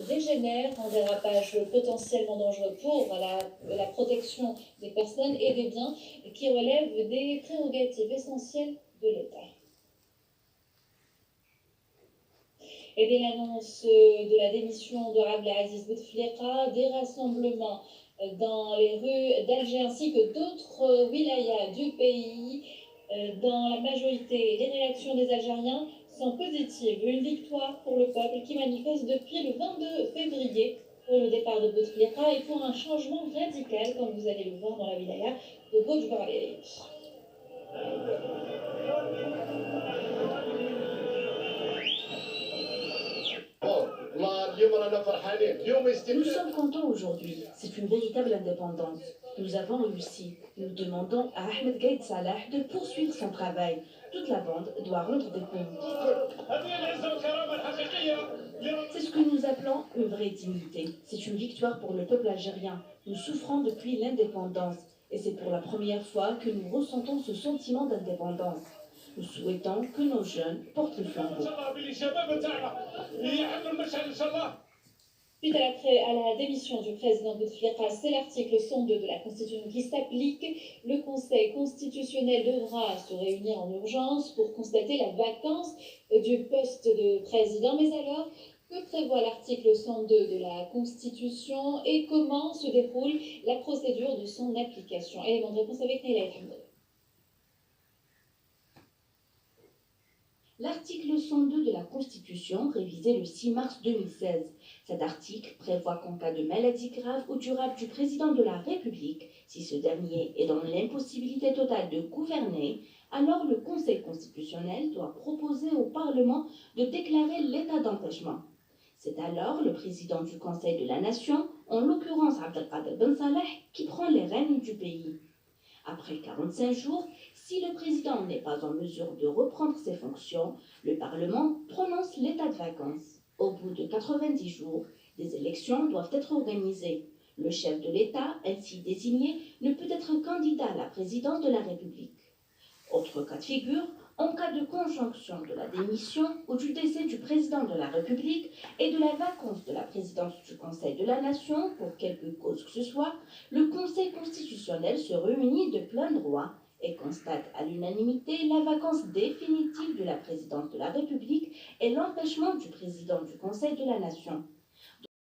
dégénère en dérapage potentiellement dangereux pour la protection des personnes et des biens qui relèvent des prérogatives essentielles de l'État. Et dès l'annonce de la démission de Abdelaziz Bouteflika, des rassemblements dans les rues d'Alger ainsi que d'autres wilayas du pays, dans la majorité, les réactions des Algériens sont positives. Une victoire pour le peuple qui manifeste depuis le 22 février pour le départ de Bouteflika et pour un changement radical, comme vous allez le voir dans la wilaya de Boudjbari. Nous sommes contents aujourd'hui. C'est une véritable indépendance. Nous avons réussi. Nous demandons à Ahmed Gaïd Salah de poursuivre son travail. Toute la bande doit rendre des comptes. C'est ce que nous appelons une vraie dignité. C'est une victoire pour le peuple algérien. Nous souffrons depuis l'indépendance. Et c'est pour la première fois que nous ressentons ce sentiment d'indépendance. Nous souhaitons que nos jeunes portent le flambeau. Suite à la démission du président Bouteflika, c'est l'article 102 de la Constitution qui s'applique. Le Conseil constitutionnel devra se réunir en urgence pour constater la vacance du poste de président. Mais alors, que prévoit l'article 102 de la Constitution et comment se déroule la procédure de son application? Élément de réponse avec Naila Elhamdoul. L'article 102 de la Constitution, révisé le 6 mars 2016. Cet article prévoit qu'en cas de maladie grave ou durable du président de la République, si ce dernier est dans l'impossibilité totale de gouverner, alors le Conseil constitutionnel doit proposer au Parlement de déclarer l'état d'empêchement. C'est alors le président du Conseil de la Nation, en l'occurrence Abdelkader Ben Salah, qui prend les rênes du pays. Après 45 jours, si le président n'est pas en mesure de reprendre ses fonctions, le Parlement prononce l'état de vacances. Au bout de 90 jours, des élections doivent être organisées. Le chef de l'État, ainsi désigné, ne peut être candidat à la présidence de la République. Autre cas de figure, en cas de conjonction de la démission ou du décès du président de la République et de la vacance de la présidence du Conseil de la Nation, pour quelque cause que ce soit, le Conseil constitutionnel se réunit de plein droit et constate à l'unanimité la vacance définitive de la présidence de la République et l'empêchement du président du Conseil de la Nation.